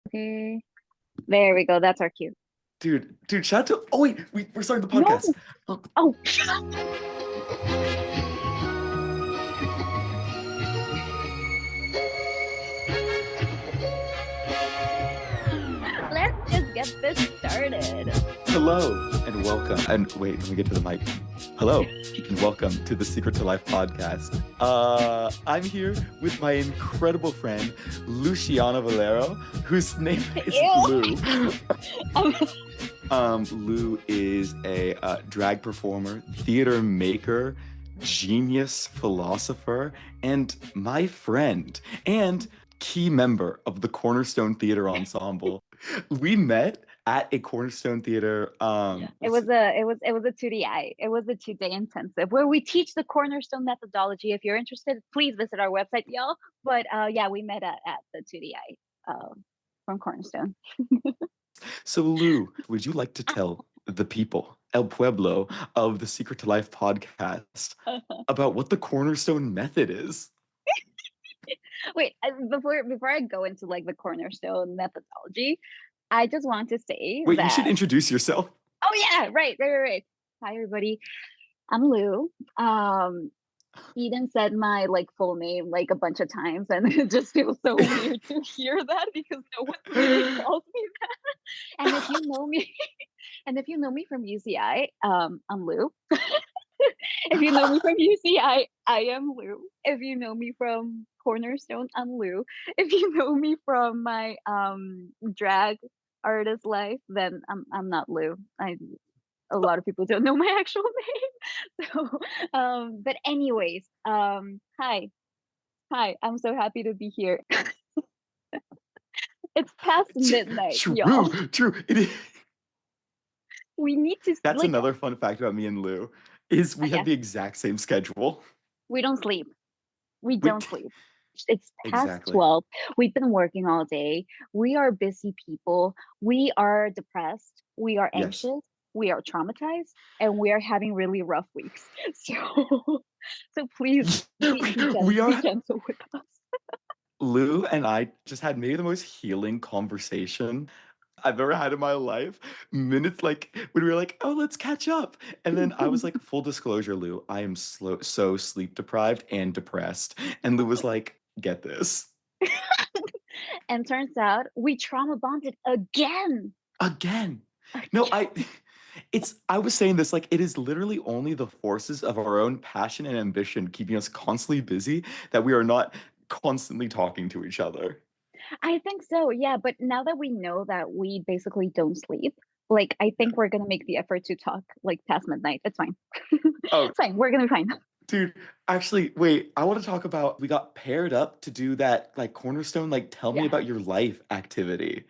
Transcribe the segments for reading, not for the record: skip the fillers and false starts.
Okay. There we go. That's our cue. Dude, shout out to. Oh wait, we're starting the No. podcast. Oh, Oh, let's just get this started. hello and welcome. And wait, let me get to the mic. Hello and welcome to the Secret to Life podcast. I'm here with my incredible friend Luciana Valero, whose name is Ew. Lou. Lou is a drag performer, theater maker, genius philosopher, and my friend, and key member of the Cornerstone Theater Ensemble. We met at a Cornerstone Theater. It was a 2DI. It was a 2-day intensive where we teach the Cornerstone methodology. If you're interested, please visit our website, y'all. But yeah, we met at the 2DI from Cornerstone. So, Lou, would you like to tell the people, El Pueblo, of the Secret to Life podcast about what the Cornerstone method is? Wait, before I go into like the Cornerstone methodology, I just want to say Wait, you should that. introduce yourself. Oh yeah, right. Hi everybody, I'm Lou. Eden said my like full name like a bunch of times, and it just feels so weird to hear that because no one really calls me that. And if you know me, and if you know me from UCI, I'm Lou. If you know me from UCI, I am Lou. If you know me from Cornerstone, I'm Lou. If you know me from my drag artist life, then I'm not Lou. A lot of people don't know my actual name. So but anyways, hi, I'm so happy to be here. It's past midnight, y'all. True. It is. We need to That's like another fun fact about me and Lou is we have yeah, the exact same schedule. we don't sleep. We We don't sleep. It's past exactly. 12. We've been working all day. We are busy people. We are depressed. We are Yes. anxious. We are traumatized, and we are having really rough weeks. So please We be are. gentle with us. Lou and I just had maybe the most healing conversation I've ever had in my life. Minutes like when we were like, oh, let's catch up. And then I was like, full disclosure, Lou, I am so sleep deprived and depressed. And Lou was like, get this. And turns out we trauma bonded again. Again. No, I was saying this like it is literally only the forces of our own passion and ambition keeping us constantly busy that we are not constantly talking to each other. I think so, yeah. But now that we know that we basically don't sleep, like I Yeah. think we're gonna make the effort to talk like past midnight. It's fine. Oh, It's fine. We're gonna be fine. dude, actually, wait, I want to talk about we got paired up to do that like Cornerstone, like tell me Yeah. about your life activity.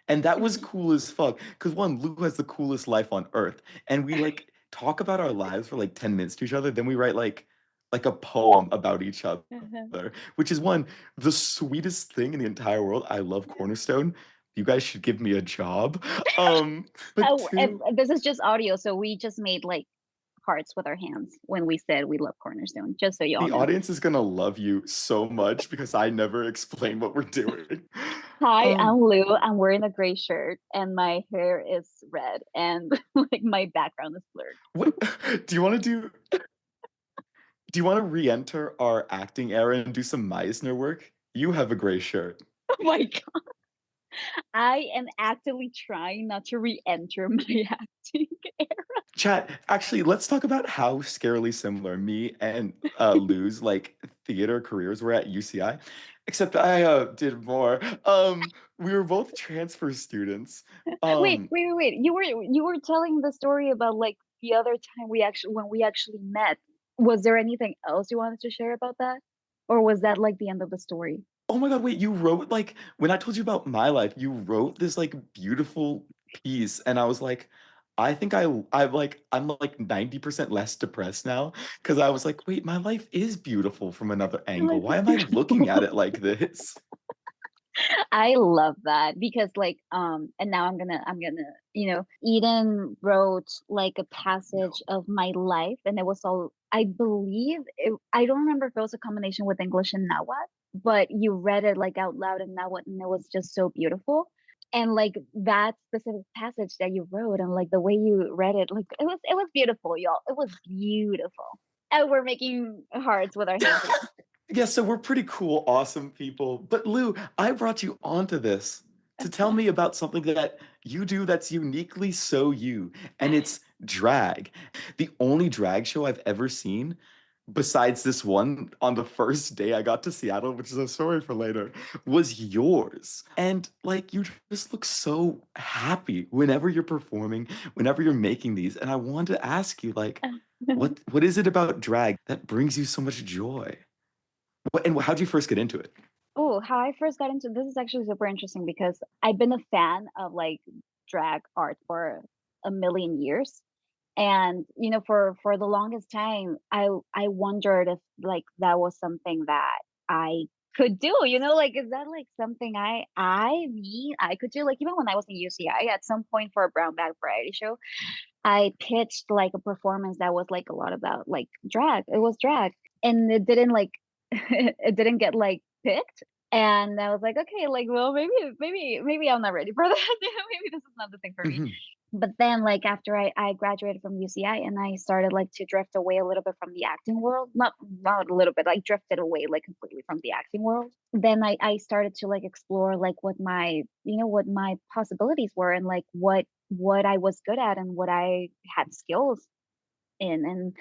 And that was cool as fuck. Cause one, Lou has the coolest life on earth. And we like talk about our lives for like 10 minutes to each other. Then we write like a poem about each other, which is one, the sweetest thing in the entire world. I love Cornerstone. You guys should give me a job. But Oh, two, this is just audio, so we just made like hearts with our hands when we said we love Cornerstone, just so y'all the know. audience is gonna love you so much because I never explain what we're doing. Hi, Um, I'm Lou. I'm wearing a gray shirt and my hair is red and like my background is blurred. what do you want to do? Do you want to re-enter our acting era and do some Meisner work? You have a gray shirt. Oh my God. I am actively trying not to re-enter my acting era. Chat, actually, let's talk about how scarily similar me and Lou's like theater careers were at UCI. Except I did more. We were both transfer students. Um, Wait. You were telling the story about like the other time we actually met. Was there anything else you wanted to share about that? Or was that like the end of the story? oh my God, wait, you wrote like when I told you about my life, you wrote this like beautiful piece, and I was like, I think I'm like 90% less depressed now because I was like, wait, my life is beautiful from another Your angle. life Why is am I looking beautiful. at it like this? I love that because like and now I'm gonna Eden wrote like a No. passage of my life and it was all I believe I don't remember if it was a combination with English and Nahuatl, but you read it like out loud in Nahuatl and it was just so beautiful. and like that specific passage that you wrote and like the way you read it, like it was beautiful, y'all. It was beautiful. And we're making hearts with our hands again. Yeah, so we're pretty cool, awesome people. But Lou, I brought you onto this to tell me about something that you do that's uniquely so you, and it's drag. The only drag show I've ever seen, besides this one on the first day I got to Seattle, which is a story for later, was yours. And like, you just look so happy whenever you're performing, whenever you're making these. And I wanted to ask you, like, what is it about drag that brings you so much joy? And how'd you first get into it? Oh, how I first got into this is actually super interesting because I've been a fan of like drag art for a million years. And for the longest time, I wondered if like that was something that I could do. Like is that like something I could do? Like even when I was in UCI, at some point for a brown bag variety show, I pitched like a performance that was like a lot about like drag. It was drag, and it didn't like it didn't get like picked. And I was like, okay, like, well, maybe I'm not ready for that. Maybe this is not the thing for me. Mhm. But then, like, after I graduated from UCI and I started like to drift away a little bit from the acting world, not a little bit, like drifted away like completely from the acting world. Then I started to like explore like what my possibilities were and like what I was good at and what I had skills in.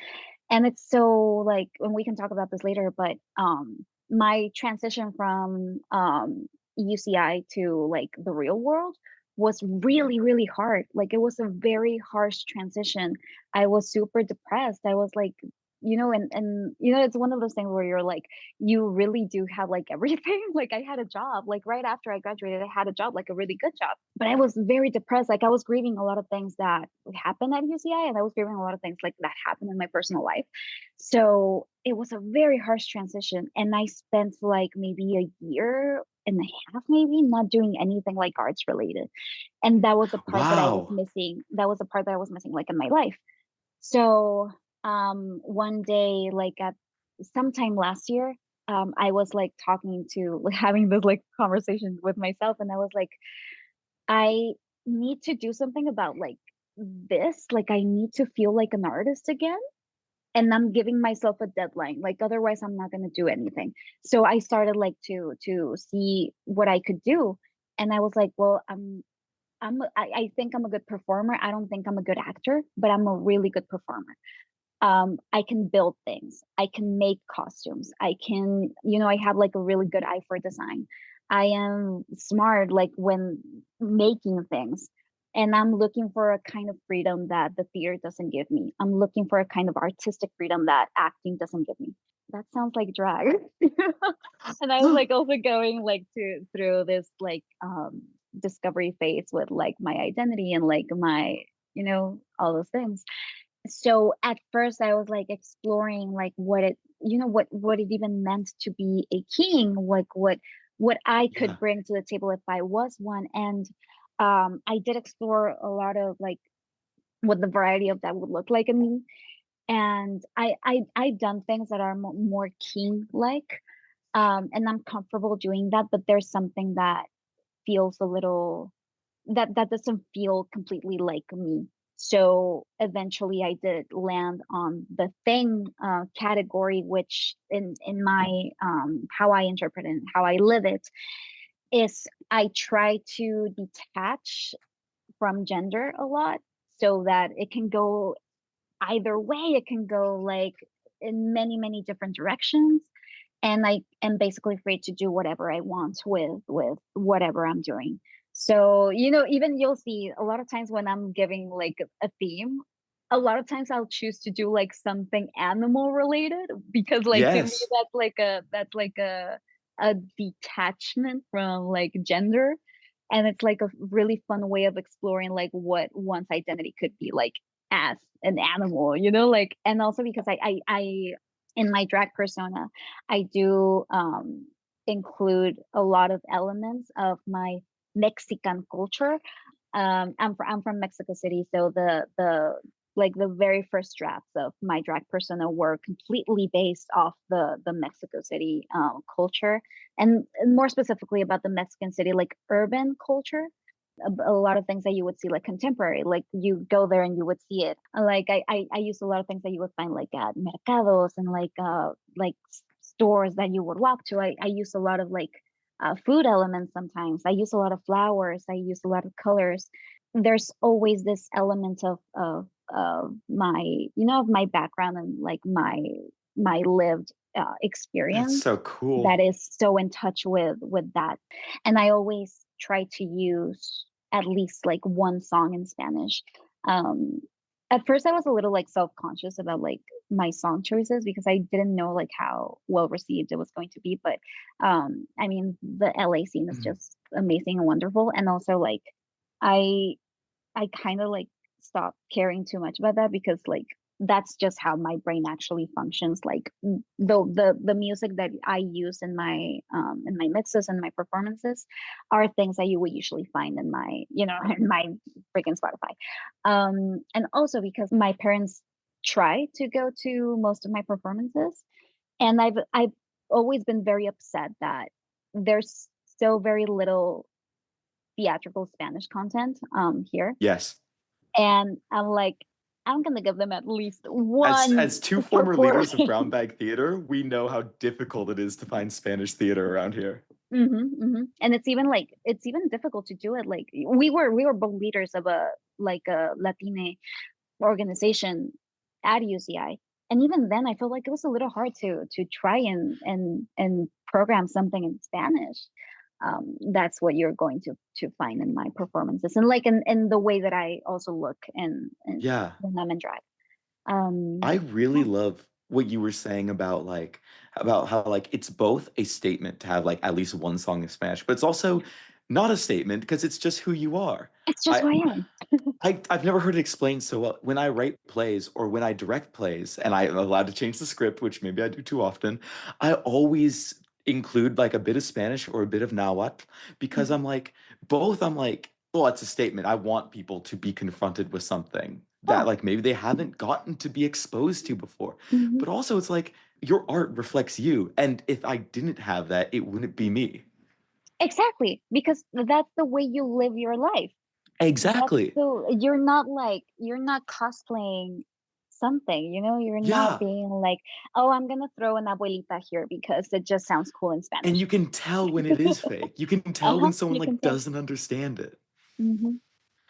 And it's so like, and we can talk about this later, but my transition from UCI to like the real world was really, really hard. Like it was a very harsh transition. I was super depressed. I was like, and it's one of those things where you're like, you really do have like everything. Like I had a job, like right after I graduated, I had a job, like a really good job. But I was very depressed. Like I was grieving a lot of things that happened at UCI, and I was grieving a lot of things like that happened in my personal life. So it was a very harsh transition. And I spent like maybe a year and a half, maybe not doing anything like arts related. And that was the part that I was Wow. missing. That was the part that I was missing like in my life. So one day, like at sometime last year, I was like talking to like having this like conversation with myself, and I was like, I need to do something about like this. Like I need to feel like an artist again. And I'm giving myself a deadline. Like otherwise I'm not gonna do anything. So I started like to see what I could do. And I was like, well, I think I'm a good performer. I don't think I'm a good actor, but I'm a really good performer. I can build things. I can make costumes. I can, I have like a really good eye for design. I am smart like when making things. And I'm looking for a kind of freedom that the theater doesn't give me. I'm looking for a kind of artistic freedom that acting doesn't give me. That sounds like drag. And I was like also going like to through this like discovery phase with like my identity and like my, all those things. So at first I was like exploring like what it even meant to be a king, like what I could Yeah. bring to the table if I was one. And I did explore a lot of like what the variety of that would look like in me. And I've done things that are more king like, and I'm comfortable doing that, but there's something that feels a little that doesn't feel completely like me. So eventually I did land on the thing category, which in my how I interpret it and how I live it is I try to detach from gender a lot so that it can go either way. It can go like in many, many different directions. And I am basically free to do whatever I want with whatever I'm doing. So, even you'll see a lot of times when I'm giving like a theme, a lot of times I'll choose to do like something animal related because like to me Yes. that's like a detachment from like gender. And it's like a really fun way of exploring like what one's identity could be like as an animal, like, and also because I in my drag persona, I do include a lot of elements of my Mexican culture. I'm from Mexico City, so the like the very first drafts of my drag persona were completely based off the Mexico City culture, and more specifically about the Mexican city like urban culture. a lot of things that you would see like contemporary, like you go there and you would see it. Like I used a lot of things that you would find like at mercados and like stores that you would walk to. I used a lot of like food elements sometimes. I use a lot of flowers. I use a lot of colors. There's always this element of my, of my background and like my lived That's experience so that cool. is so in touch with that. And I always try to use at least like one song in Spanish. Um, at first I was a little like self-conscious about like my song choices because I didn't know like how well received it was going to be. But I mean the LA scene is Mhm. just amazing and wonderful. And also like I I kind of like stopped caring too much about that because like that's just how my brain actually functions. Like the music that I use in my mixes and my performances are things that you would usually find in my, in my freaking Spotify. And also because my parents try to go to most of my performances, and I've always been very upset that there's so very little theatrical Spanish content here. Yes. And I'm like, I'm gonna give them at least As one two former leaders of Brown performance. Bag Theater, we know how difficult it is to find Spanish theater around here. And it's even difficult to do it. Like we were both leaders of a Latine organization at UCI. And even then I felt like it was a little hard to try and program something in Spanish. That's what you're going to find in my performances and like in the way that I also look and Yeah. when I'm in drag. I Yeah. really love what you were saying about how like it's both a statement to have like at least one song in Spanish, but it's also not a statement because it's just who you are. It's just I who I am. I've never heard it explained so well. When I write plays or when I direct plays and I'm allowed to change the script, which maybe I do too often, I always include like a bit of Spanish or a bit of Nahuatl because Mhm. I'm like, well, it's a statement. I want people to be confronted with something that Oh, like maybe they haven't gotten to be exposed to before. mhm. But also it's like your art reflects you. And if I didn't have that, it wouldn't be me. Exactly, because that's the way you live your life. That's Exactly. the you're not cosplaying something, you're not Yeah. being like, oh, I'm gonna throw an abuelita here because it just sounds cool in And Spanish. you can tell when it is fake. You can tell Uh-huh, when someone you can like tell. doesn't understand it. Hmm.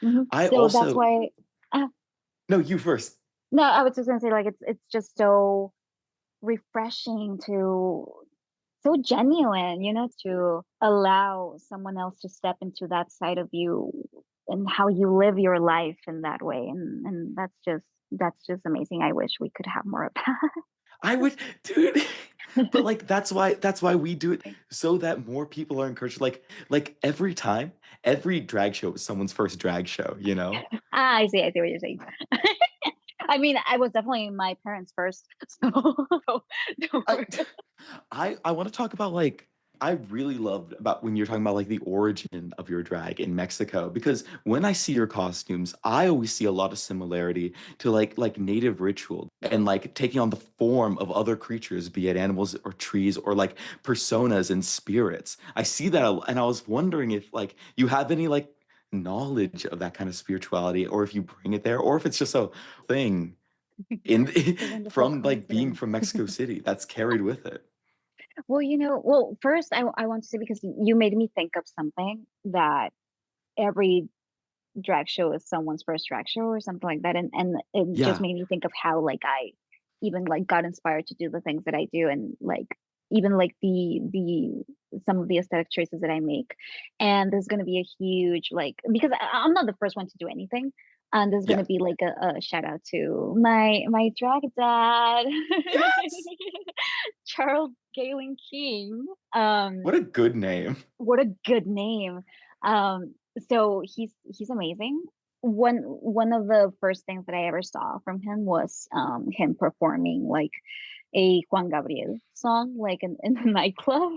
Hmm. I So that's also why. uh, no, you first. no, I was just gonna say like it's just so refreshing to so genuine, to allow someone else to step into that side of you and how you live your life in that way. And that's just amazing. I wish we could have more of that. I would, dude. But like that's why we do it so that more people are encouraged. Like every time, every drag show is someone's first drag show, you know? I see what you're saying. I mean, I was definitely my parents first, so don't I worry. I want to talk about like I really loved about when you're talking about like the origin of your drag in Mexico because when I see your costumes, I always see a lot of similarity to like native ritual and like taking on the form of other creatures, be it animals or trees or like personas and spirits. I see that and I was wondering if like you have any like knowledge of that kind of spirituality or if you bring it there or if it's just a thing in It's a wonderful from like being coincidence. from Mexico City that's carried with it. Well, first I want to say because you made me think of something that every drag show is someone's first drag show or something like that, and it just Yeah. made me think of how like I even like got inspired to do the things that I do, and like even like the some of the aesthetic choices that I make. And there's going to be a huge like because I'm not the first one to do anything, and there's going Yeah. to be like a shout out to my drag dad, Yes. Charles Galen King. What a good name. What a good name. So he's amazing. One of the first things that I ever saw from him was him performing like a Juan Gabriel song like in a nightclub.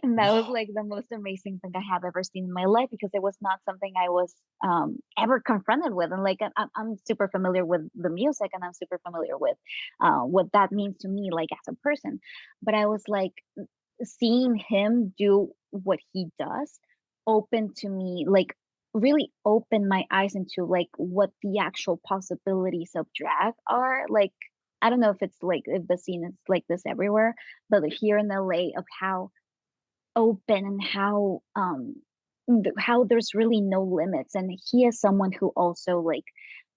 And that was Whoa. like the most amazing thing I have ever seen in my life because it was not something I was ever confronted with. And like I'm super familiar with the music and I'm super familiar with what that means to me like as a person. But I was like seeing him do what he does open to me like really opened my eyes into like what the actual possibilities of drag are. Like, I don't know if it's like if the scene is like this everywhere, but here in LA of how open and how there's really no limits. And he is someone who also like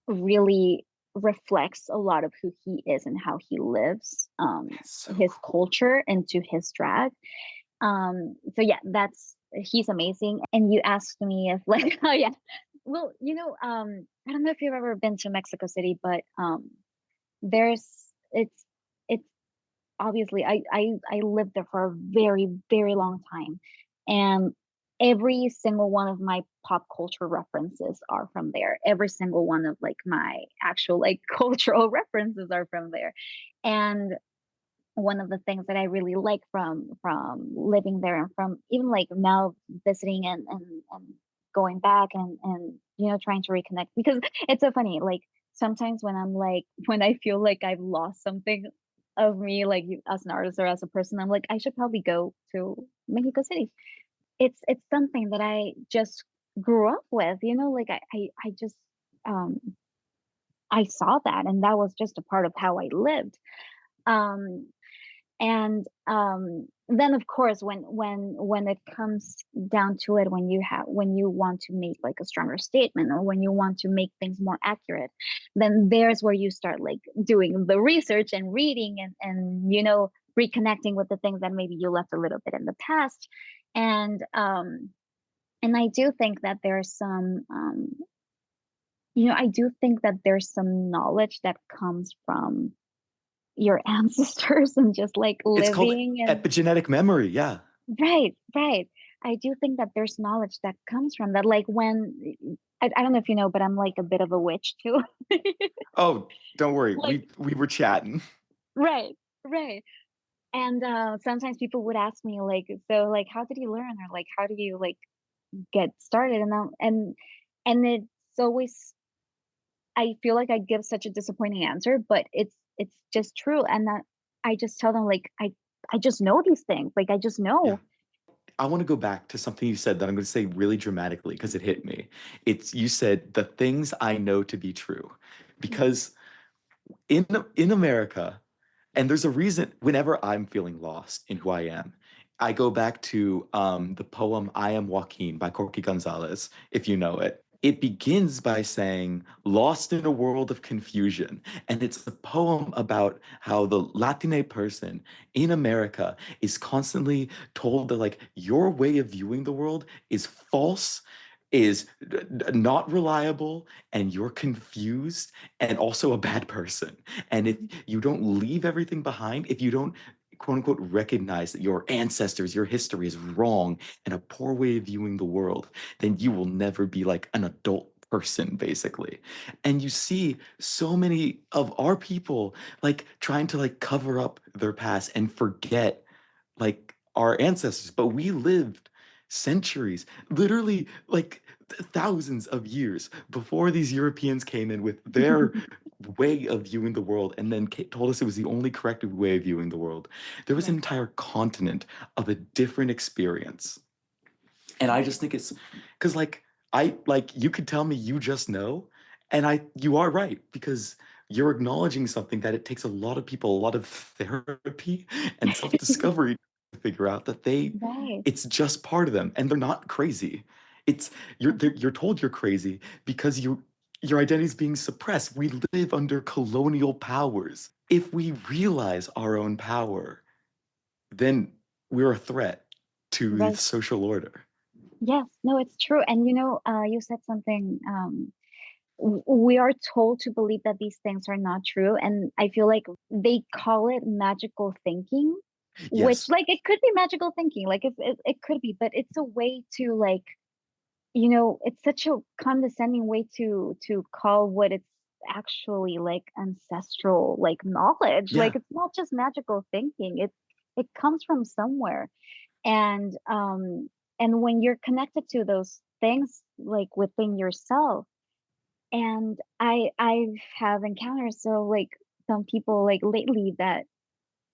really reflects a lot of who he is and how he lives That's so his cool. culture into his drag. So yeah, that's he's amazing. And you asked me if like oh yeah. Well, I don't know if you've ever been to Mexico City, but there's it's obviously I lived there for a very, very long time. And every single one of my pop culture references are from there. Every single one of like my actual like cultural references are from there. And one of the things that I really like from living there and from even like now visiting and going back and trying to reconnect because it's so funny like sometimes when I'm like when I feel like I've lost something of me like as an artist or as a person I'm like I should probably go to Mexico City. It's something that I just grew up with, like I just um I saw that and that was just a part of how I lived. Um and then of course when it comes down to it when you want to make like a stronger statement or when you want to make things more accurate, then there's where you start like doing the research and reading and reconnecting with the things that maybe you left a little bit in the past. And I do think that there's some I do think that there's some knowledge that comes from your ancestors and just like It's called living and epigenetic memory. Yeah. right, right. I do think that there's knowledge that comes from that. Like I don't know if you know, but I'm like a bit of a witch too. Oh, don't worry. Like, We were chatting. right, right. And sometimes people would ask me like, so like, how did you learn, or like, how do you like get started? And it's always I feel like I give such a disappointing answer, but it's just true. And that I just tell them like I just know these things. Like I just Yeah. know. I want to go back to something you said that I'm going to say really dramatically because it hit me. It's you said the things I know to be true. Because in America, and there's a reason whenever I'm feeling lost in who I am, I go back to the poem I Am Joaquin by Corky Gonzalez, if you know it. It begins by saying, lost in a world of confusion. And it's a poem about how the Latine person in America is constantly told that, like, your way of viewing the world is false, is not reliable, and you're confused and also a bad person. And if you don't leave everything behind, if you don't quote unquote recognize that your ancestors, your history is wrong and a poor way of viewing the world, then you will never be like an adult person, basically. And you see so many of our people like trying to like cover up their past and forget like our ancestors, but we lived centuries, literally like thousands of years before these Europeans came in with their way of viewing the world and then told us it was the only correct way of viewing the world. There was an Right. entire continent of a different experience. And I just think it's because I like you could tell me you just know, and you are right because you're acknowledging something that it takes a lot of people a lot of therapy and self-discovery to figure out that Right. it's just part of them and they're not crazy. It's you're told you're crazy because your identity is being suppressed. We live under colonial powers. If we realize our own power, then we're a threat to the Right. social order. Yes. No, it's true. And you said something. We are told to believe that these things are not true, and I feel like they call it magical thinking, which Yes. like it could be magical thinking, like it could be, but it's a way to like it's such a condescending way to call what it's actually like ancestral like knowledge. Like Yeah. it's not just magical thinking. It comes from somewhere. And when you're connected to those things like within yourself, and I have encountered so like some people like lately that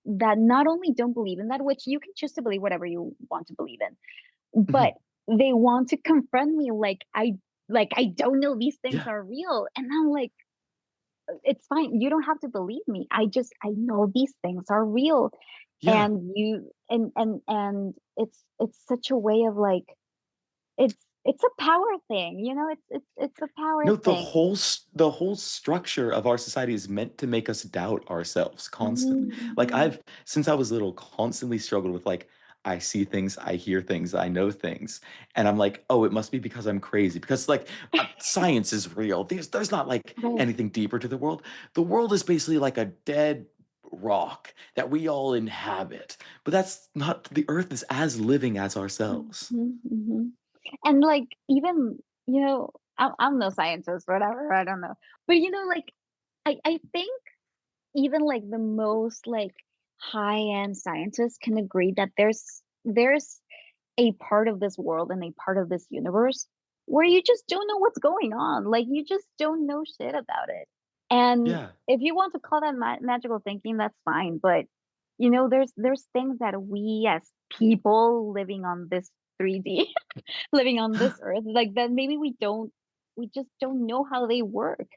not only don't believe in that, which you can choose to believe whatever you want to believe in, but Mhm. they want to confront me like I like, I don't know these things Yeah. are real. And I'm like, it's fine. You don't have to believe me. I know these things are real. Yeah. And you and it's such a way of like it's a power thing, it's a power No, thing. the whole structure of our society is meant to make us doubt ourselves constantly. Mhm, Like, mhm. I've since I was little, constantly struggled with, like, I see things, I hear things, I know things, and I'm like, "Oh, it must be because I'm crazy," because, like, science is real. There's not, like, Right. anything deeper to the world. The world is basically like a dead rock that we all inhabit, but that's not the Earth is as living as Mhm, ourselves. mhm. And, like, even, I'm no scientist, whatever, I don't know. But, like, I think even, like, the most, like, high-end scientists can agree that there's a part of this world and a part of this universe where you just don't know what's going on. Like, you just don't know shit about it. And Yeah. if you want to call that magical thinking, that's fine. But there's things that we as people living on this 3D, living on this earth, like that maybe we just don't know how they work.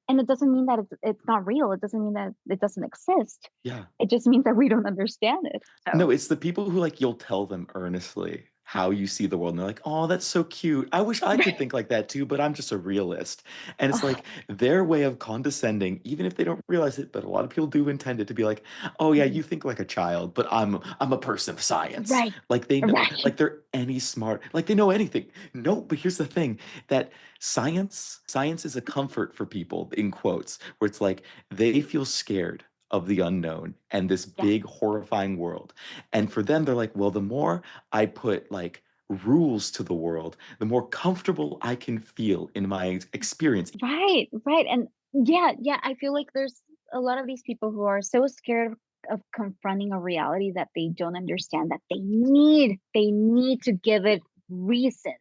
And it doesn't mean that it's not real. It doesn't mean that it doesn't exist. Yeah. It just means that we don't understand it. So No, it's the people who, like, you'll tell them earnestly how you see the world, and they're like, "Oh, that's so cute. I wish I could think like that too, but I'm just a realist." And it's oh, like their way of condescending, even if they don't realize it, but a lot of people do intend it to be like, "Oh yeah, mhm. you think like a child, but I'm a person of science." Right. Like they know, Right. like they're any smart, like they know anything. No, but here's the thing that science is a comfort for people in quotes, where it's like they feel scared of the unknown and this Yeah. big horrifying world. And for them, they're like, well, the more I put like rules to the world, the more comfortable I can feel in my experience. Right, right, and yeah, yeah, I feel like there's a lot of these people who are so scared of confronting a reality that they don't understand that they need to give it reason.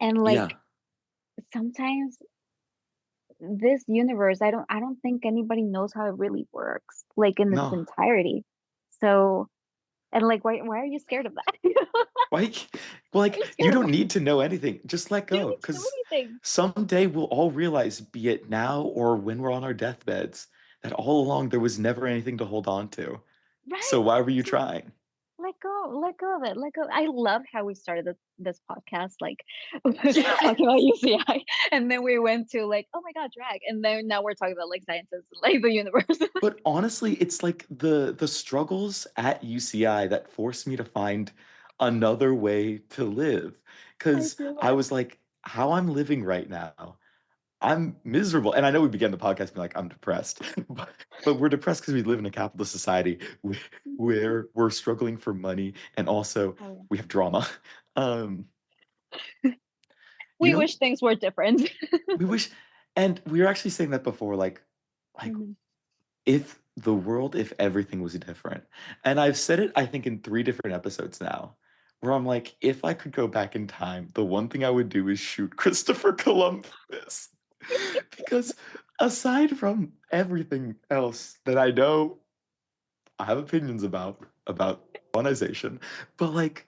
And, like, Yeah, sometimes this universe, I don't think anybody knows how it really works, like, in its no. entirety. So and, like, why are you scared of that? Like, Why are like you you scared of don't that? need to know anything. Just let You don't go. need to know Because anything. someday we'll all realize, be it now or when we're on our deathbeds, that all along there was never anything to hold on to. Right? So why were you So trying? let go of it, let go. I love how we started this podcast, like Yeah. talking about UCI, and then we went to like, oh my god, drag, and then now we're talking about like sciences, like the universe. But honestly, it's like the struggles at UCI that forced me to find another way to live. I Because feel I that. was like, how I'm living right now, I'm miserable. And I know we began the podcast being like, I'm depressed, but we're depressed because we live in a capitalist society Mhm. where we're struggling for money and also Oh yeah. we have drama. Um, you We know, wish things were different. we wish, and we were actually saying that before, like Mhm. if everything was different. And I've said it, I think, in 3 different episodes now, where I'm like, if I could go back in time, the one thing I would do is shoot Christopher Columbus. Because aside from everything else that I know I have opinions about colonization, but like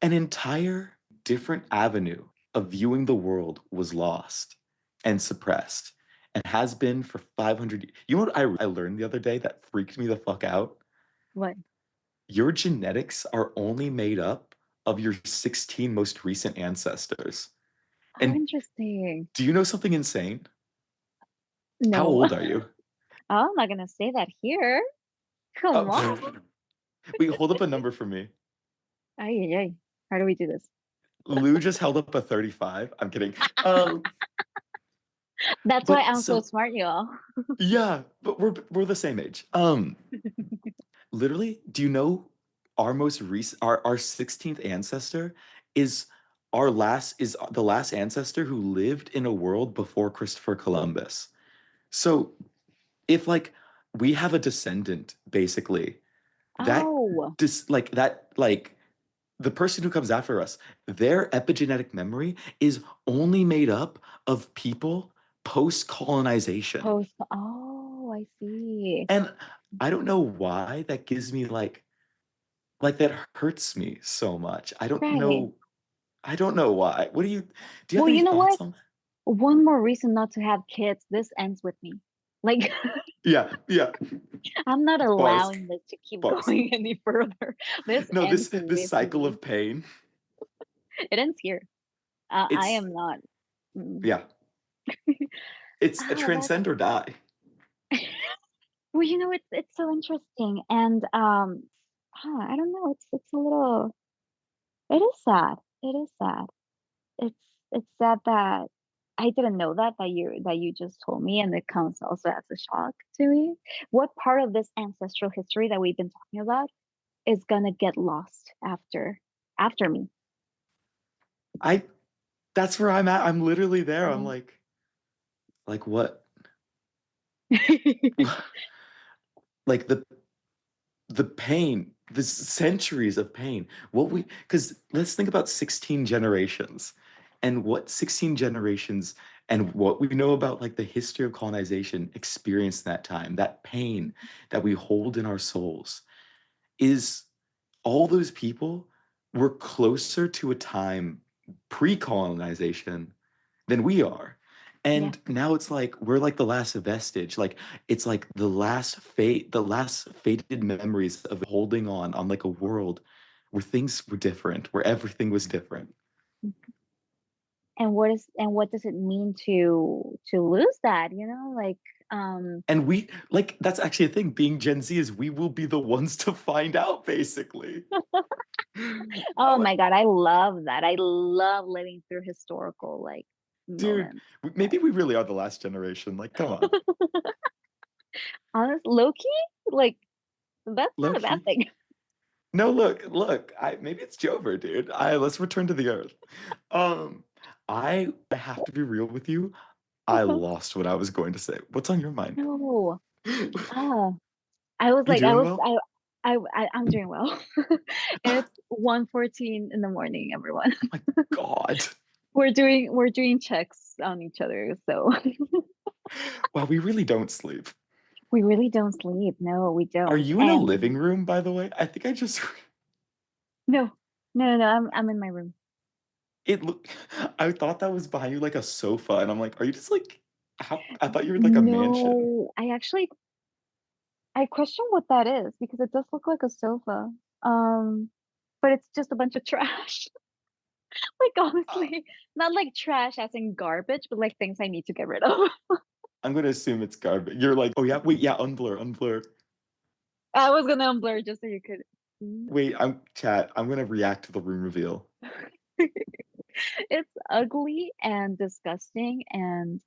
an entire different avenue of viewing the world was lost and suppressed and has been for 500 years. You know what I learned the other day that freaked me the fuck out? What? Your genetics are only made up of your 16 most recent ancestors. Oh, And interesting. do you know something insane? How No. old are you? I'm not gonna say that here. Come on. Oh, wait, hold up a number for me. Ay, ay, ay. How do we do this? Lou just held up a 35. I'm kidding. Um, That's why but I'm so so smart, y'all. yeah, but we're the same age. Literally, do you know our most recent our 16th ancestor is is the last ancestor who lived in a world before Christopher Columbus. So if like we have a descendant basically that Oh, like the person who comes after us, their epigenetic memory is only made up of people post colonization. I see. And I don't know why that gives me like that hurts me so much. Right. I don't know why. Do you have Well, any you know what? thoughts on that? one more reason not to have kids. This ends with me. Like, Yeah, yeah. I'm not Bars, allowing this to keep bars. going any further. This No, ends this with cycle me. of pain. It ends here. I It's am not. Mm. yeah. It's a That's transcend or die. well, it's so interesting, and I don't know. It's a little. It is sad. It is sad. It's sad that I didn't know that you just told me, and it comes also as a shock to me. What part of this ancestral history that we've been talking about is gonna get lost after me? I that's where I'm at. I'm literally there. I'm Mhm. like what? Like the pain, the centuries of pain. What we because let's think about 16 generations and what 16 generations and what we know about like the history of colonization experienced in that time, that pain that we hold in our souls is all those people were closer to a time pre-colonization than we are. Yeah. And now it's like we're like the last vestige. Like it's like the last faded memories of holding on like a world where things were different, where everything was different. And what does it mean to lose that, like, um And we like that's actually a thing. Being Gen Z is we will be the ones to find out, basically. oh I'm like, my God, I love that. I love living through historical, like, dude, moments. maybe we really are the last generation. Like, come on. Honest, low key, like, that's not a bad Loki. thing. No, look. I maybe it's Jover, dude. I let's return to the earth. Um, I have to be real with you. I lost what I was going to say. What's on your mind? No. Ah, I was You like, doing well? I'm doing well. It's 1:14 in the morning, everyone. Oh my God. We're doing checks on each other, so Wow, we really don't sleep. we really don't sleep. No, we Are don't. you in a living And room, by the way? I think I just no, no, no, I'm in my room. it look I thought that was behind you like a sofa, and I'm like, are you just like how I thought you were like a mansion. No, I question what that is because it does look like a sofa. Um, but it's just a bunch of trash. Like, Uh, honestly, not like trash as in garbage, but like things I need to get rid of. I'm gonna assume it's garbage. You're like, oh yeah, wait, yeah, unblur. I was gonna unblur just so you could see. Wait, I'm gonna react to the room reveal. It's ugly and disgusting, and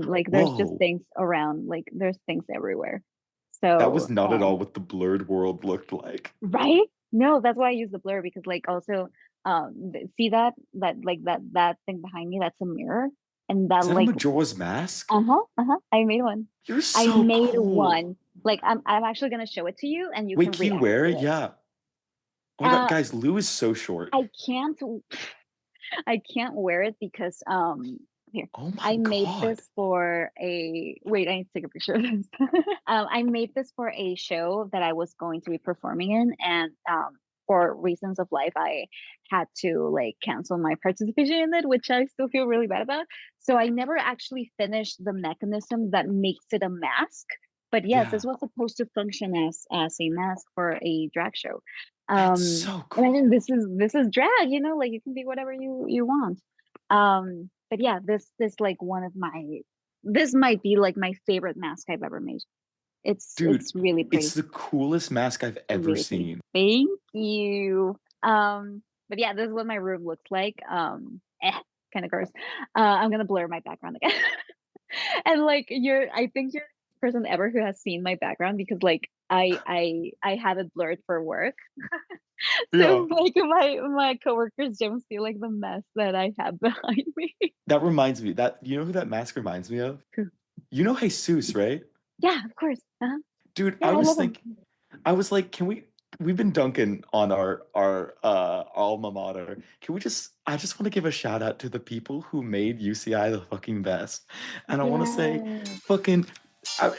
like there's just Whoa. things around, like there's ththings everywhere. That was So, not at all what the blurred world looked like. right? No, that's why I use the blur because like also see that thing behind me, that's a mirror, and that Is that a like Majora's Mask? uh-huh, uh-huh, I made one. You're I so made cool. one. Like I'm actually gonna show it to you and you Wait, can can you react wear to it? it. Yeah. Oh my God, Uh guys, Lou is so short. I can't I can't wear it because here. Oh my I made God. this for a wait, I need to take a picture of this. I made this for a show that I was going to be performing in, and for reasons of life I had to like cancel my participation in it, which I still feel really bad about. So I never actually finished the mechanism that makes it a mask. But yes, this Yeah, was supposed to function as a mask for a drag show. that's so And I cool. mean this is drag, like you can be whatever you want. But yeah, this like one of my this might be like my favorite mask I've ever made. Dude, It's really it's pretty. the coolest mask I've ever Really pretty. seen. Thank you. But yeah, this is what my room looks like. Kind of gross. I'm gonna blur my background again. And like I think you're the person ever who has seen my background because like I have it blurred for work. Yeah. So like my coworkers don't see like the mess that I have behind me. That reminds me that you know who that mask reminds me of? You know Jesus, right? Yeah, of course. Uh-huh. Dude, Yeah, I love him. I was like, can we've been dunking on our alma mater. Can we just I just want to give a shout out to the people who made UCI the fucking best. And I want to say Yes. fucking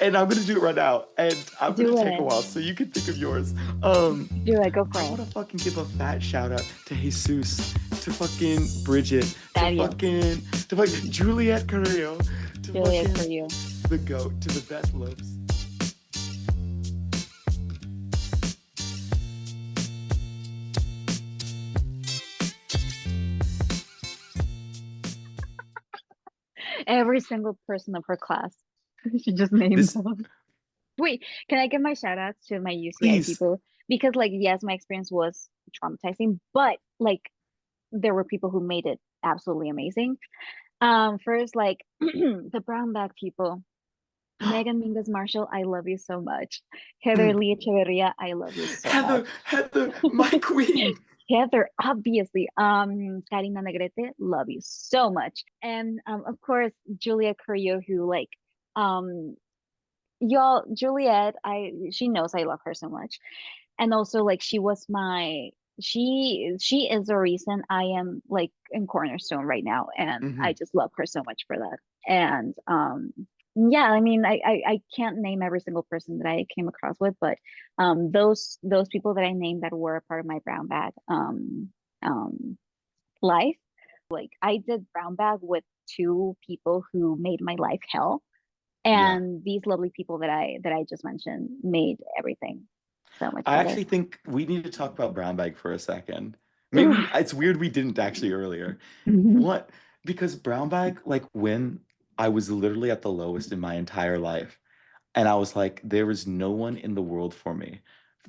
And I'm gonna do it right now, and I'm gonna Do take a it. while so you can think of yours. Do it. Go for I it. want to fucking give a fat shout out to Jesus, to fucking Bridget, Daniel, to fucking Juliet Carrillo, to Juliet, for fucking you. the goat, to the Beth Lopes. Every single person of her class. She just named This, them. Wait, can I give my shout outs to my UCI please, people? Because like yes, my experience was traumatizing, but like there were people who made it absolutely amazing. First, like the brown bag people. Megan Mingus Marshall, I love you so much. Heather mm, Lee Echeverria, I love you so much. Heather, my queen. Heather, obviously. Karina Negrete, love you so much. And of course, Julia Carrillo, who like y'all, Juliet, she knows I love her so much. And also like she is the reason I am like in Cornerstone right now. And I Hmm. just love her so much for that. And yeah, I mean I can't name every single person that I came across with, but those people that I named that were a part of my brown bag um life, like I did brown bag with two people who made my life hell, Yeah. and these lovely people that I just mentioned made everything so much I better. actually think we need to talk about brown bag for a second. Ooh. Maybe it's weird we didn't actually earlier. Mhm. What? Because brown bag, like when I was literally at the lowest in my entire life, and I was like, there was no one in the world for me.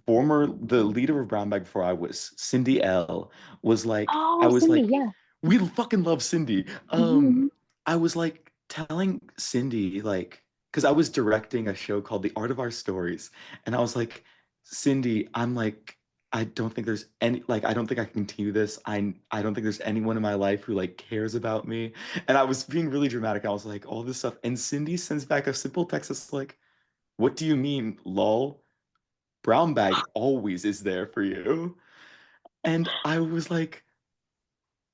The leader of brown bag before I was, Cindy L, was like, I Oh, was Cindy, like, yeah. we fucking love Cindy. Mhm. I was like telling Cindy, like, because I was directing a show called The Art of Our Stories, and I was like, Cindy, I'm like, I don't think there's any like I don't think I can continue this. I don't think there's anyone in my life who like cares about me. And I was being really dramatic. I was like, all this stuff. And Cindy sends back a simple text that's like, what do you mean, lol? Brown bag always is there for you. And I was like,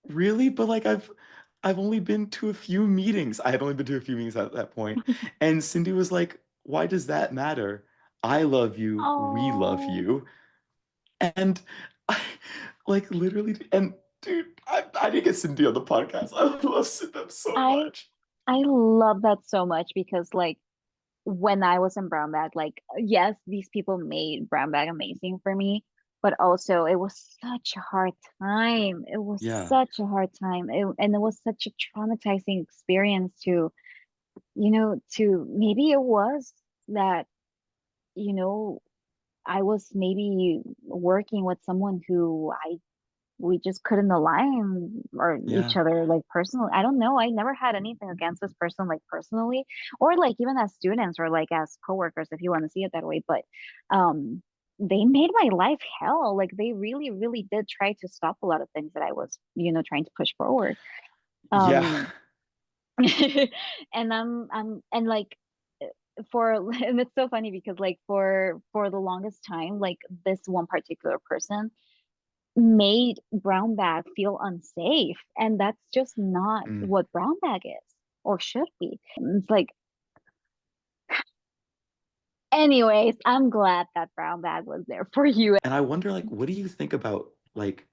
really? But like I've only been to a few meetings. I had only been to a few meetings at that point. And Cindy was like, why does that matter? I love you. We love Oh, you. And I like literally and dude, I didn't get Cindy on the podcast. I love Cindy so I much. I love that so much because like when I was in brown bag, like yes, these people made brown bag amazing for me, but also it was such a hard time. It was Yeah. such a hard time. And it was such a traumatizing experience to, to maybe it was that, you know, I was maybe working with someone who we just couldn't align or each Yeah. other like personally. I don't know. I never had anything against this person like personally, or like even as students or like as coworkers, if you want to see it that way. But um they made my life hell. Like they really, really did try to stop a lot of things that I was, trying to push forward. Yeah. Um and and like for and it's so funny because like for the longest time, like this one particular person made brown bag feel unsafe, and that's just not Mm. what brown bag is or should be. It's like, anyways, I'm glad that brown bag was there for you. And I wonder like what do you think about like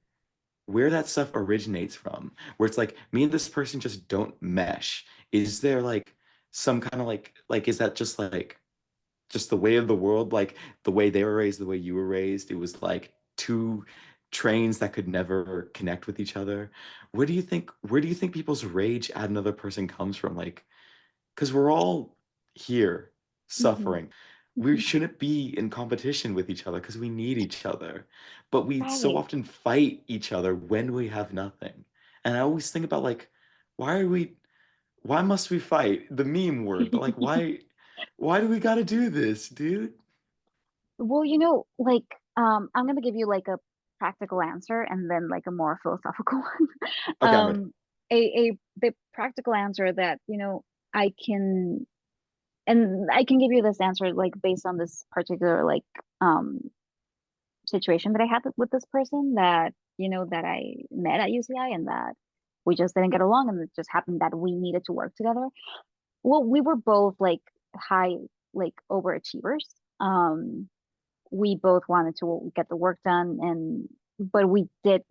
where that stuff originates from, where it's like me and this person just don't mesh. Is there like some kind of like is that just the way of the world, like the way they were raised, the way you were raised? It was like two trains that could never connect with each other. Where do you think people's rage at another person comes from? Like, because we're all here Mhm, suffering. We mhm. shouldn't be in competition with each other because we need each other. But we so Right. often fight each other when we have nothing. And I always think about like, why are we, why must we fight? The meme word, but like, why do we gotta do this, dude? Well, like I'm gonna give you like a practical answer and then like a more philosophical one. Okay, I'm ready. The practical answer that I can I can give you this answer like based on this particular like um situation that I had with this person that that I met at UCI, and that we just didn't get along, and it just happened that we needed to work together. Well, we were both like high. like overachievers. Um, we both wanted to get the work done, and but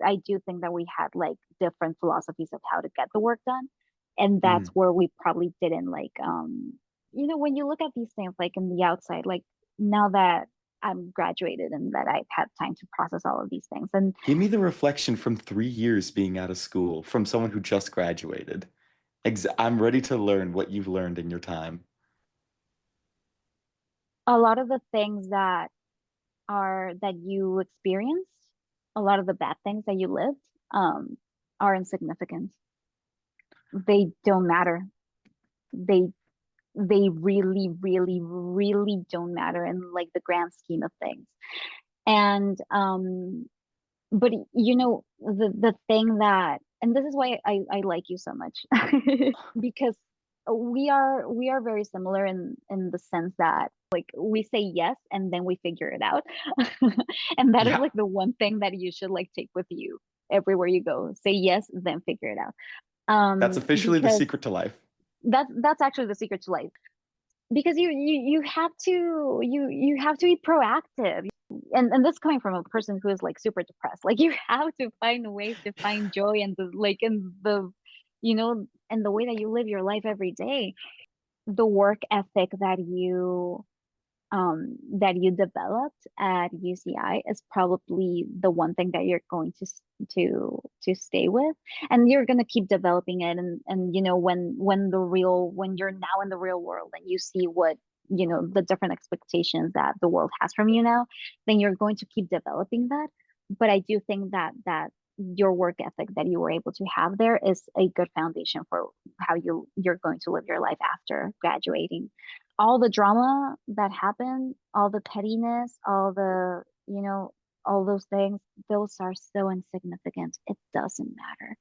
I do think that we had like different philosophies of how to get the work done. And that's Mhm. where we probably didn't like when you look at these things like in the outside, like now that I'm graduated and that I've had time to process all of these things. And Give me the reflection from 3 years being out of school from someone who just graduated. I'm ready to learn what you've learned in your time. a lot of the things that you experienced, a lot of the bad things that you lived, um, are insignificant. They don't matter. They they really, really, really don't matter in like the grand scheme of things. And but the thing that, and this is why I like you so much, because we are very similar in the sense that like we say yes and then we figure it out. And that is Yeah, like the one thing that you should like take with you everywhere you go. Say yes, then figure it out. that's officially the Because secret to life. that's actually the secret to life. Because you have to you have to be proactive. And this coming from a person who is like super depressed, like you have to find ways to find joy in the like in the in the way that you live your life every day. The work ethic that you developed at UCI is probably the one thing that you're going to stay with, and you're going to keep developing it. And when you're now in the real world and you see what the different expectations that the world has from you now, then you're going to keep developing that. But I do think that your work ethic that you were able to have there is a good foundation for how you're going to live your life after graduating. All the drama that happened, all the pettiness, all those things, those are so insignificant. It doesn't matter.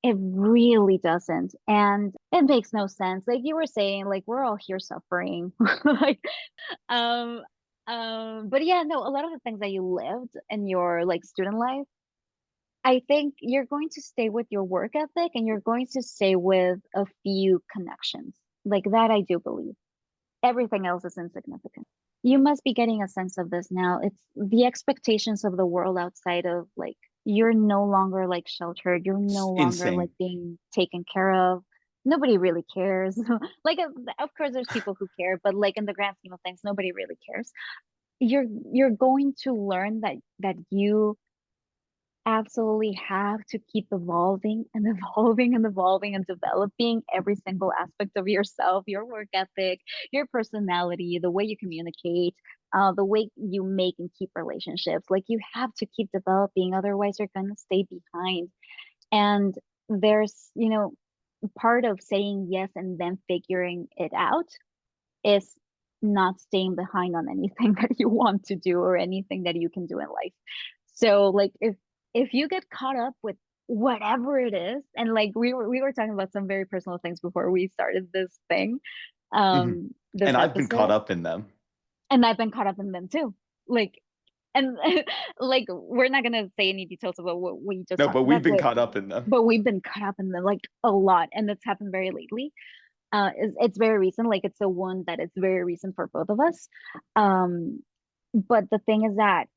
It really doesn't. And it makes no sense. Like you were saying, like we're all here suffering. Like, um, but yeah, no, a lot of the things that you lived in your like student life, I think you're going to stay with your work ethic and you're going to stay with a few connections. Like that, I do believe. Everything else is insignificant. You must be getting a sense of this now. It's the expectations of the world outside of like you're no longer like sheltered. You're no longer like Insane. being taken care of. Nobody really cares. Like of course there's people who care, but like in the grand scheme of things, nobody really cares. You're going to learn that you absolutely have to keep evolving and evolving and evolving and developing every single aspect of yourself, your work ethic, your personality, the way you communicate, the way you make and keep relationships. Like you have to keep developing, otherwise you're going to stay behind. And there's, part of saying yes and then figuring it out is not staying behind on anything that you want to do or anything that you can do in life. So like if you get caught up with whatever it is, and like we were talking about some very personal things before we started this thing, Hmm. this And I've been caught episode, up in them. and I've been caught up in them too. Like and like we're not gonna say any details about what we just No, talked but we've about, been caught up in them. but we've been caught up in them like a lot, and it's happened very lately. It's very recent, like it's a one that it's very recent for both of us. Um, but the thing is that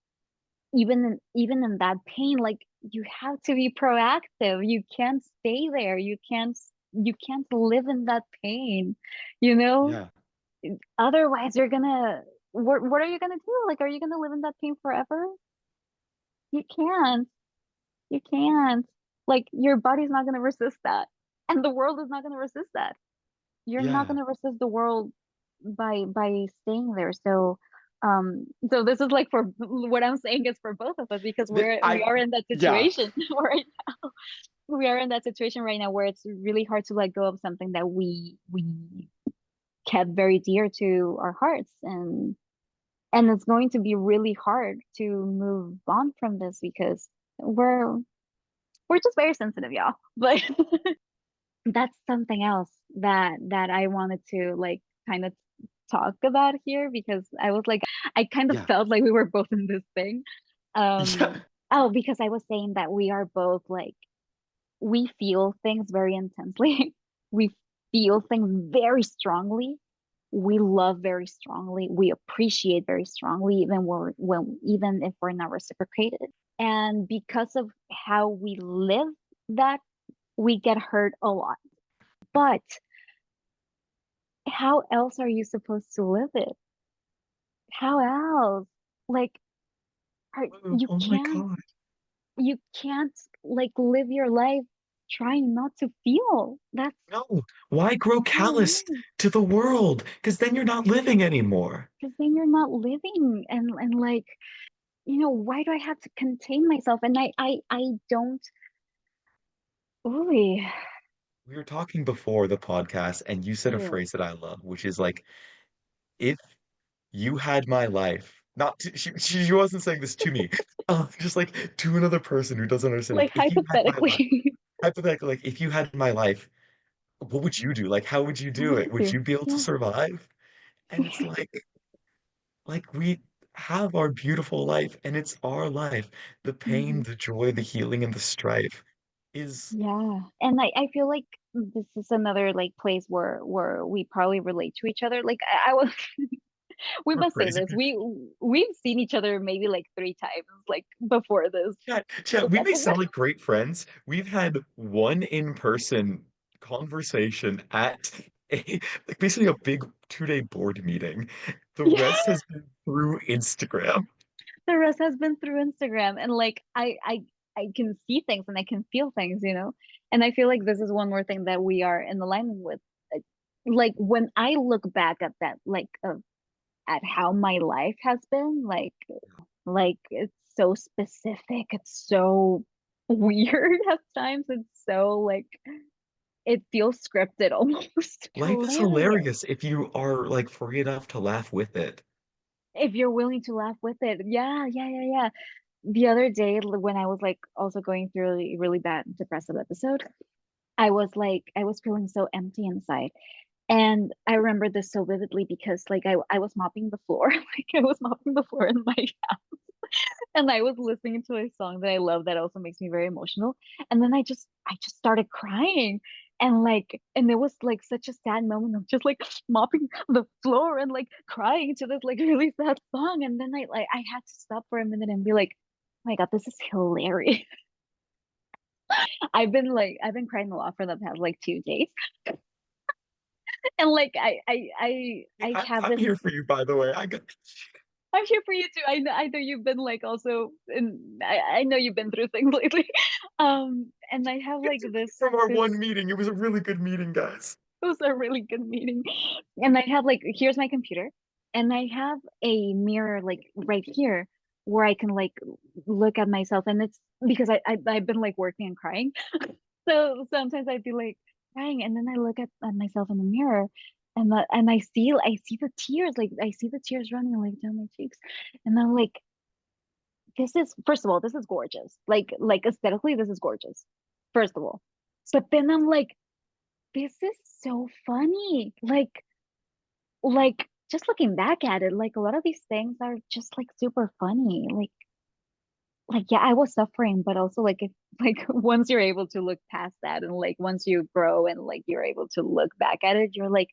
even in that pain, like you have to be proactive. You can't stay there. You can't live in that pain, you know? Yeah. Otherwise you're gonna what are you gonna do? Like, are you gonna live in that pain forever? You can't. You can't. Like your body's not gonna resist that. And the world is not gonna resist that. You're not Yeah. going to resist the world by staying there. So this is like for what I'm saying is for both of us, because we are in that Yeah. situation right now. We are in that situation right now where it's really hard to let go of something that we kept very dear to our hearts, and it's going to be really hard to move on from this because we're we're just very sensitive, y'all. But that's something else that I wanted to like kind of talk about here, because I was like I kind of Yeah. felt like we were both in this thing. Yeah. Oh, because I was saying that we are both like we feel things very intensely. We feel things very strongly, we love very strongly, we appreciate very strongly, even if we're not reciprocated. And because of how we live that, we get hurt a lot. But how else are you supposed to live it? How else? Like, Oh, oh my God. you can't like live your life trying not to feel. That's No, why grow no calloused way. to the world? Because then you're not living anymore. Because then you're not living, and like, why do I have to contain myself? And I don't. Ooh, We were talking before the podcast, and you said a yeah. phrase that I love, which is like, if you had my life, not to, she wasn't saying this to me, just like to another person who doesn't understand. Like Like, if you had my life, hypothetically, hypothetically, like, if you had my life, what would you do? Like, how would you what do would I it? Would do? you be able to Yeah. survive? And it's like we have our beautiful life, and it's our life. The pain, Mhm. the joy, the healing, and the strife is Yeah. And I feel like this is another like place where we probably relate to each other. Like I was we we're must say crazy this. people. We've seen each other maybe like 3 times like before this. Chat, we may sound like great friends. We've had one in-person conversation at a like basically a big 2-day board meeting. The Yeah. rest has been through Instagram. The rest has been through Instagram, and like I can see things and I can feel things. And I feel like this is one more thing that we are in alignment with. Like when I look back at that, like at how my life has been, like it's so specific, it's so weird at times, it's so like it feels scripted almost. Life is Hilarious. hilarious if you are like free enough to laugh with it. If you're willing to laugh with it. Yeah, yeah, yeah, yeah. The other day when I was like also going through a really bad depressive episode, I was feeling so empty inside. And I remember this so vividly because like I was mopping the floor, like I was mopping the floor in my and I was listening to a song that I love that also makes me very emotional. And then I just started crying. And it was like such a sad moment of just like mopping the floor and like crying to this like really sad song. And then I had to stop for a minute and be like, oh my God, this is hilarious. I've been crying a lot for the past like 2 days. And like Hey, I have I'm this. here for you, by the way. I got I'm here for you too. I know you've been like also in I know you've been through things lately. And I have like from our this one meeting. It was a really good meeting, guys. it was a really good meeting. And I have like here's my computer and I have a mirror like right here where I can like look at myself, and it's because I've been like working and crying. So sometimes I'd be like crying, and then I look at myself in the mirror, and I see the tears, like I see the tears running like down my cheeks, and I'm like, this is first of all, this is gorgeous. Like aesthetically, this is gorgeous. First of all, but then I'm like, this is so funny. Like just looking back at it, like a lot of these things are just like super funny. Like yeah, I was suffering, but also like if like once you're able to look past that, and like once you grow and like you're able to look back at it, you're like,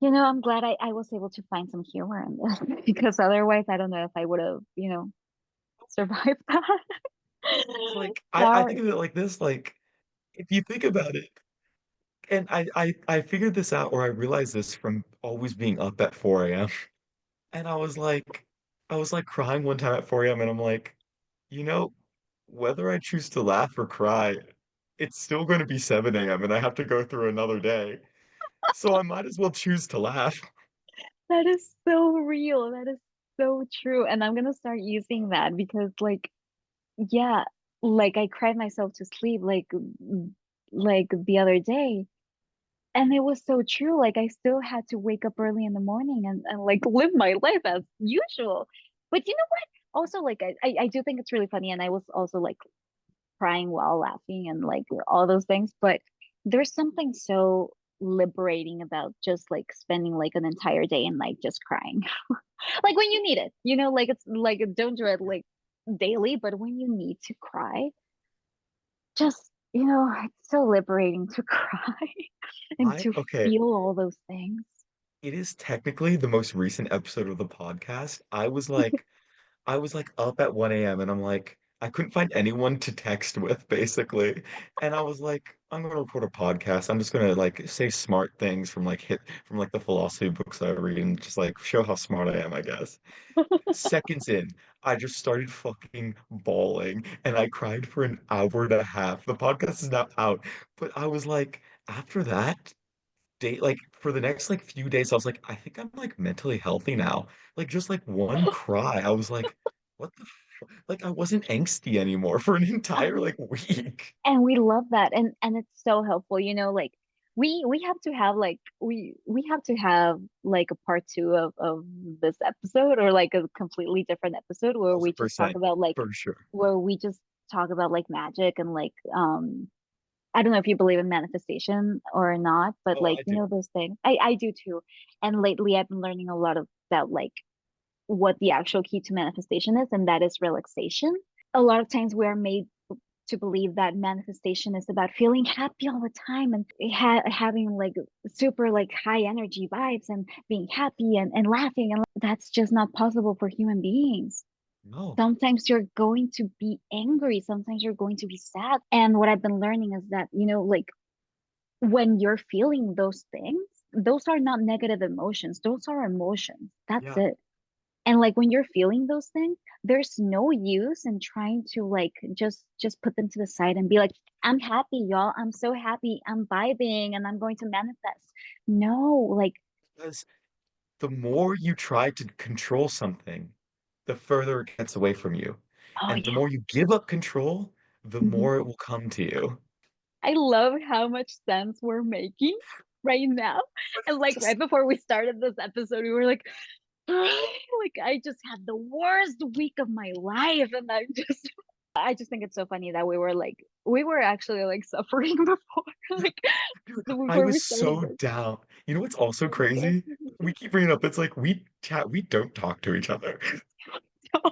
I'm glad I was able to find some humor in this because otherwise I don't know if I would have, survived that. It's like I think Sorry. of it like this, like if you think about it, and I figured this out, or I realized this from always being up at 4 a.m. And I was like crying one time at 4 a.m. and I'm like, you know, whether I choose to laugh or cry, it's still going to be 7 a.m. and I have to go through another day. So I might as well choose to laugh. That is so real. That is so true. And I'm gonna start using that because yeah, like I cried myself to sleep like the other day. And it was so true. Like I still had to wake up early in the morning and like live my life as usual. But you know what? Also, like I do think it's really funny, and I was also like crying while laughing and like all those things. But there's something so liberating about just like spending like an entire day and like just crying. Like when you need it, like it's like don't do it like daily, but when you need to cry, just it's so liberating to cry and I to okay, feel all those things. it is technically the most recent episode of the podcast. I was like up at 1 a.m. and I'm like, I couldn't find anyone to text with basically. And I was like, I'm gonna record a podcast. I'm just gonna like say smart things from like hit from like the philosophy books I read and just like show how smart I am, I guess. Seconds in, I just started fucking bawling and I cried for an hour and a half. The podcast is now out, but I was like, after that day, like for the next like few days, I was like, I think I'm like mentally healthy now. Like just like one cry, I was like, what the like I wasn't angsty anymore for an entire like week. And we love that, and it's so helpful, like we have to have like we have to have like a part two of this episode, or like a completely different episode where we just talk 1,000%, about like for sure. where we just talk about like magic and like I don't know if you believe in manifestation or not, but Oh, like I do. those things. I do too. And lately I've been learning a lot about like what the actual key to manifestation is, and that is relaxation. A lot of times we are made to believe that manifestation is about feeling happy all the time and having like super like high energy vibes and being happy and laughing, and that's just not possible for human beings. No. Sometimes you're going to be angry, sometimes you're going to be sad, and what I've been learning is that like when you're feeling those things, those are not negative emotions, those are emotions, that's Yeah. it. And like when you're feeling those things, there's no use in trying to like just put them to the side and be like, I'm happy, y'all. I'm so happy. I'm vibing and I'm going to manifest. No, like, Because the more you try to control something, the further it gets away from you. oh And the yeah. more you give up control, the Mhm. more it will come to you. I love how much sense we're making right now. And like Just right before we started this episode, we were like, like I just had the worst week of my life. And I just think it's so funny that we were actually like suffering before, like dude, I before we was started so this. down. You know what's also Oh my crazy? We keep bringing it up. It's like we chat, we don't talk to each other. god.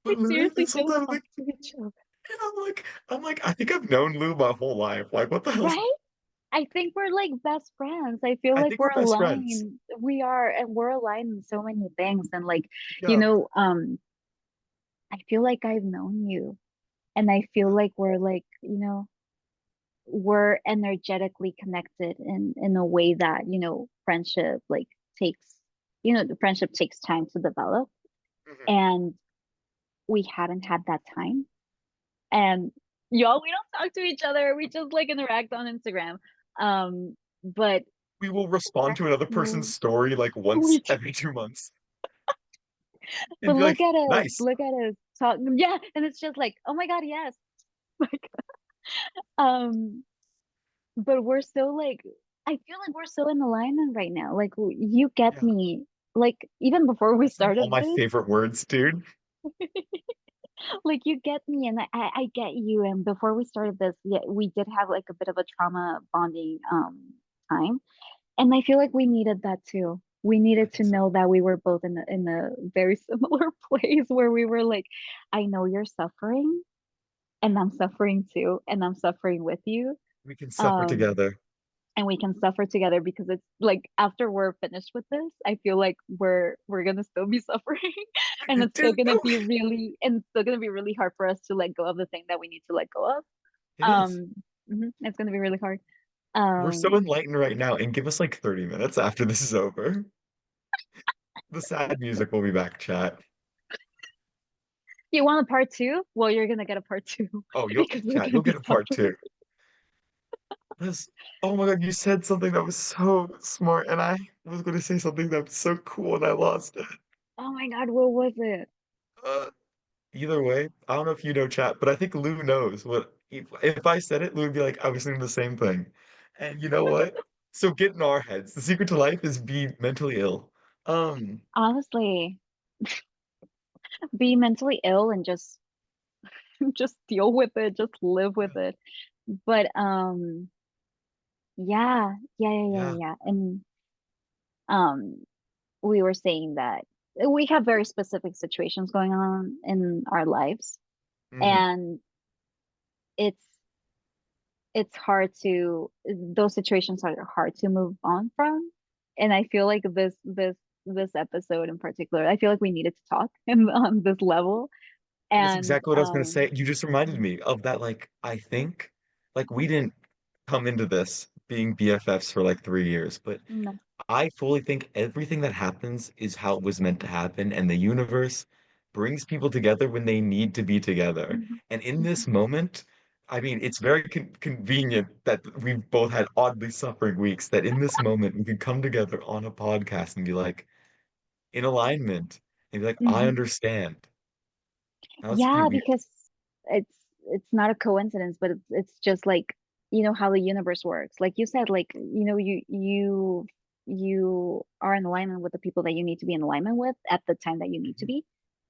We But literally seriously don't sometimes talk like to each other. and I'm like, I think I've known Lou my whole life. Like, what the hell's Right? I think we're like best friends. I feel I like think we're we're best friends. aligned. We are, and we're aligned in so many things. And like, you Yeah. know, um, I feel like I've known you, and I feel Yeah. like we're like, we're energetically connected in a way that, friendship like takes, the friendship takes time to develop. Mhm. And we haven't had that time. And y'all, we don't talk to each other. We just like interact on Instagram. But We will respond we're to another person's so story like once we do. every 2 months and But be look like, at us, nice. look at us talk. Yeah, and it's just like, oh my God, yes. Like, um, but we're so like, I feel like we're so in alignment right now. Like you get Yeah. me. Like even before we You're saying all started my this, favorite words, dude. like you get me, and I get you. And before we started this, yeah, we did have like a bit of a trauma bonding time. And I feel like we needed that too. We I needed to think so. know that we were both in a very similar place where we were like, I know you're suffering and I'm suffering too, and I'm suffering with you. We can suffer Um, together. and we can suffer together, because it's like after we're finished with this, I feel like we're gonna still be suffering, and it's still Dude, gonna no, be really hard for us to let go of the thing that we need to let go of. it is. It's gonna be really hard. We're so Um, enlightened right now, and give us like 30 minutes after this is over. The sad music will be back, chat. You want a part two? Well, you're gonna get a part two Oh, because we're chat, gonna you'll be get a part suffering. two. This, oh my God, you said something that was so smart, and I was going to say something that was so cool, and I lost it. Oh my God, what was it? Uh, Either way, I don't know if you know chat, but I think Lou knows what if I said it, Lou would be like, I was thinking the same thing. And you know what? So get in our heads. The secret to life is be mentally ill. Um, Honestly, be mentally ill and just just deal with it, just live with yeah, it. But yeah. yeah. And um we were saying that we have very specific situations going on in our lives, Hmm. and it's it's hard to those situations are hard to move on from. And I feel like this episode in particular, I feel like we needed to talk on this level. That's And exactly what I was gonna say. You just reminded me of that, like, I think like we didn't come into this being BFFs for like 3 years, but no. I fully think everything that happens is how it was meant to happen, and the universe brings people together when they need to be together. Mhm, And in mhm. this moment, I mean, it's very convenient that we've both had oddly suffering weeks, that in this moment we could come together on a podcast and be like in alignment and be like, I Mhm. understand. That was pretty Yeah, weird. because it's not a coincidence, but it's just like, how the universe works. Like you said, like, you are in alignment with the people that you need to be in alignment with at the time that you need to Mhm. be.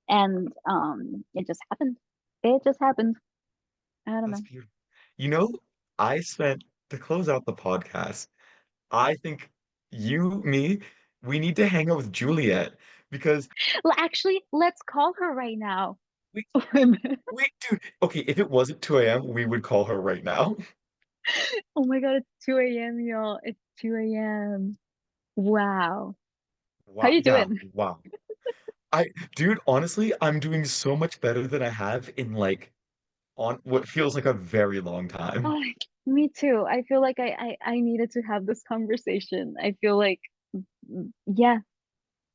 And it just happened. It just happened. I don't That's know. beautiful. You know, I spent to close out the podcast. I think me, we need to hang out with Juliet because Well, actually, let's call her right now. we, Oh dude. Okay, if it wasn't 2 a.m., we would call her right now. my God, it's 2 a.m., y'all. It's 2 a.m. Wow. How Wow, you yeah, doing? wow. Dude, honestly, I'm doing so much better than I have in like on what feels like a very long time. Oh, me too. I feel like I needed to have this conversation. I feel like, yeah,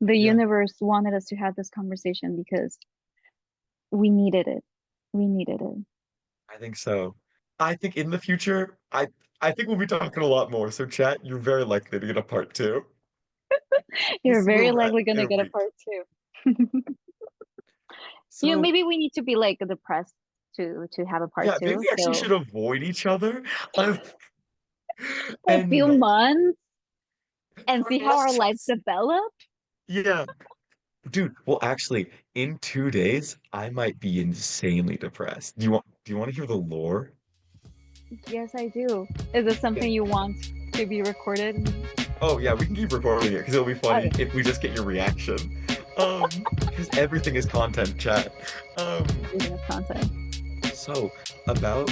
the Yeah, universe wanted us to have this conversation because we needed it. We needed it. I think so. I think in the future, I think we'll be talking a lot more. So chat, you're very likely to get a part two. We'll You're see where very we're at likely in gonna a get a week. part two. So Maybe we need to be like depressed to have a part yeah, maybe two. we actually So should avoid each other. Uh, a few and months and for see how our lives just develop. yeah. Dude, well actually, in 2 days, I might be insanely depressed. Do you want to hear the lore? Yes, I do. Is this something Okay. you want to be recorded? Oh yeah, we can keep recording it because it'll be funny Okay. if we just get your reaction. Because everything is content chat. Um, Everything is content. so about